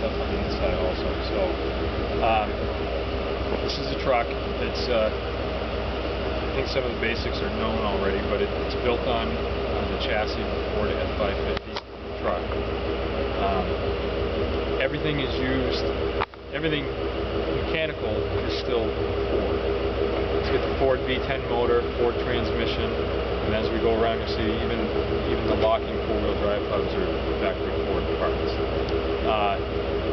stuff on the inside also. So this is a truck. It's I think some of the basics are known already, but it's built on the chassis of the Ford F550 truck. Everything is used, everything mechanical is still Ford. It's got the Ford V10 motor, Ford transmission, and as we go around you see even the locking four-wheel drive hubs are factory Ford parts.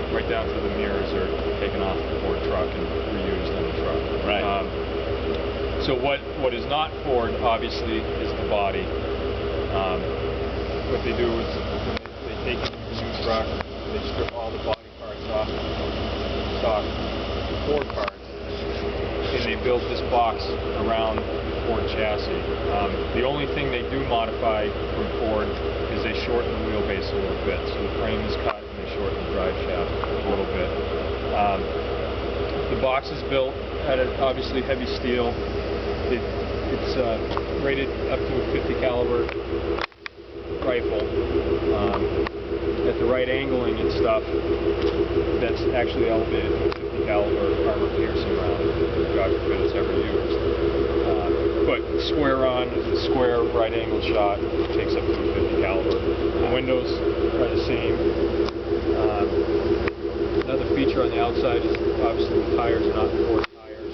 Right down to the mirrors are taken off the Ford truck and reused in the truck. Right. So what is not Ford, obviously, is the body. What they do is they take the new truck, they strip all the body parts off stock Ford parts, and they build this box around the Ford chassis. The only thing they do modify from Ford is they shorten the wheelbase a little bit. So the frame is cut and they shorten the drive shaft a little bit. The box is built out of obviously heavy steel. It's rated up to a 50 caliber rifle. At the right angling and stuff, that's actually elevated to a 50 caliber armor piercing round. God forbid it's ever used. But square on, square right angled shot takes up to a 50 caliber. The windows are the same. Another feature on the outside is obviously the tires are not Ford tires.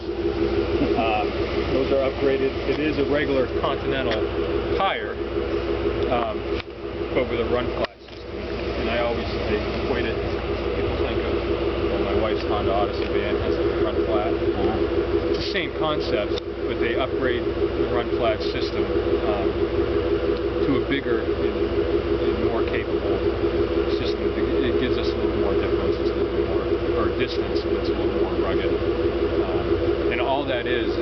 Those are upgraded. It is a regular Continental tire, but with a run flat system. And I equate it. People think of my wife's Honda Odyssey van has a run flat. It's the same concept, but they upgrade the run flat system to a bigger and more capable system. It gives us a little more difference, it's a little more, or distance, and it's a little more rugged. And all that is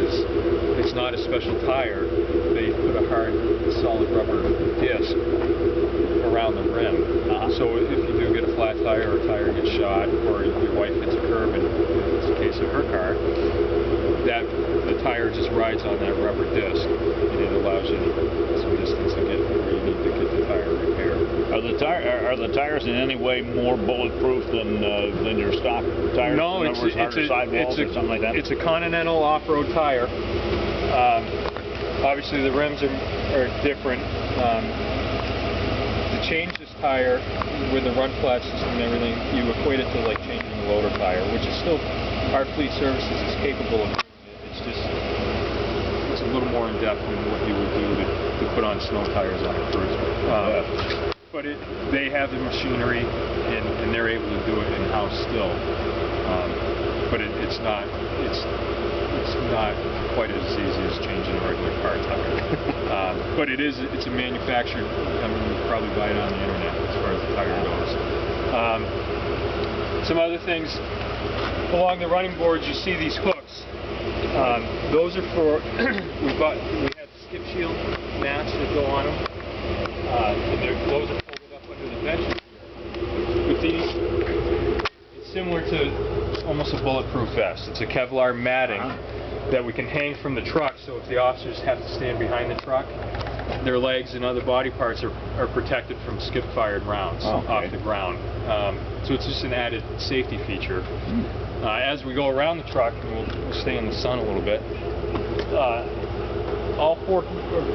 it's not a special tire. They put a hard, solid rubber disc around the rim. So if you do get a flat tire or a tire gets shot, or your wife hits a curb, and it's the case of her car, that the tire just rides on that rubber disc, and it allows you some distance to get where you need to get the tire repaired. Are the tires in any way more bulletproof than your stock tires? No, it's a sidewalls or something like that. It's a Continental off-road tire. Obviously, the rims are different. To change this tire with the run flat system and everything, you equate it to like changing a loader tire, which is still our fleet services is capable of doing it. It's just it's a little more in depth than what you would do to put on snow tires on a cruiser. But they have the machinery and they're able to do it in-house still. But it's not quite as easy as changing a regular car tire. But it's a manufactured, I mean, you can probably buy it on the internet as far as the tire goes. Some other things, along the running boards you see these hooks. Those are for, we have skip shield mats that go on them. And those are folded up under the benches here. With these, it's similar to almost a bulletproof vest. It's a Kevlar matting that we can hang from the truck, so if the officers have to stand behind the truck, their legs and other body parts are protected from skip-fired rounds off the ground. So it's just an added safety feature. As we go around the truck, and we'll stay in the sun a little bit,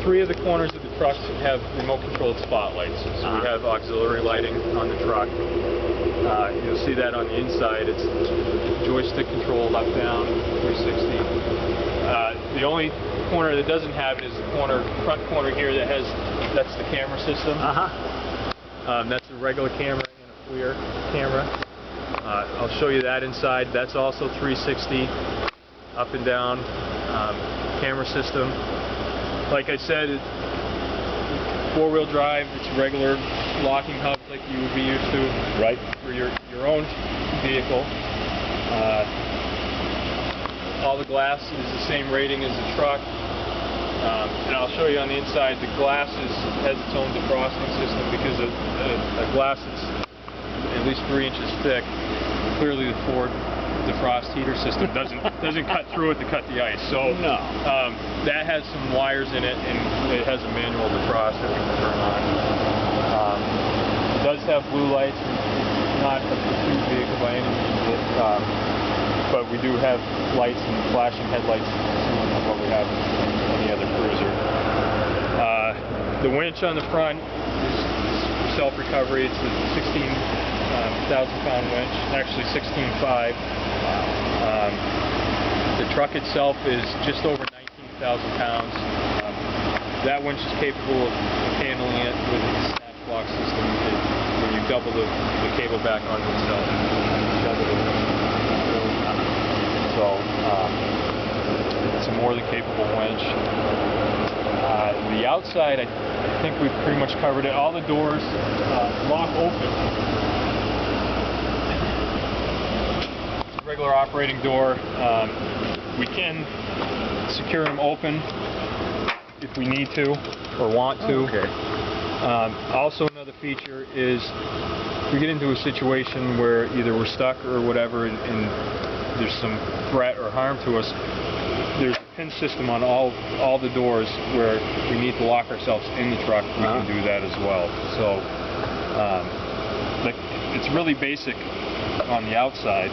three of the corners of the truck have remote-controlled spotlights. So we have auxiliary lighting on the truck. You'll see that on the inside. It's joystick controlled up, down, 360. The only corner that doesn't have it is the front corner here that's the camera system. That's a regular camera and a FLIR camera. I'll show you that inside. That's also 360 up and down camera system. Like I said, it's four-wheel drive. It's regular locking hubs like you would be used to for your own vehicle. All the glass is the same rating as the truck. And I'll show you on the inside, the glass has its own defrosting system because a glass that's at least 3 inches thick. Clearly the Ford defrost heater system doesn't cut through it to cut the ice. So that has some wires in it, and it has a manual defrost that we can turn on. It does have blue lights. not a pursuit vehicle by any means, but we do have lights and flashing headlights similar to what we have in any other cruiser. The winch on the front is self-recovery. It's a 16,000-pound winch, actually 16.5. The truck itself is just over 19,000 pounds. That winch is capable of handling it with its snatch block system where you double the cable back onto itself. So it's a more than capable winch. The outside, I think we've pretty much covered it. All the doors lock open. It's a regular operating door. We can secure them open if we need to or want to. Okay. Also, another feature is if we get into a situation where either we're stuck or whatever and there's some threat or harm to us, there's a pin system on all the doors where we need to lock ourselves in the truck. We can do that as well. So it's really basic on the outside,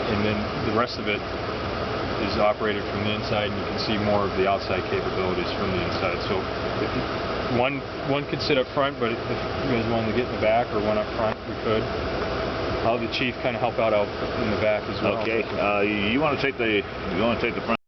and then the rest of it is operated from the inside, and you can see more of the outside capabilities from the inside. So if one could sit up front, but if you guys wanted to get in the back or one up front, we could. I'll have the chief kind of help out in the back as well. Okay. You want to take the front?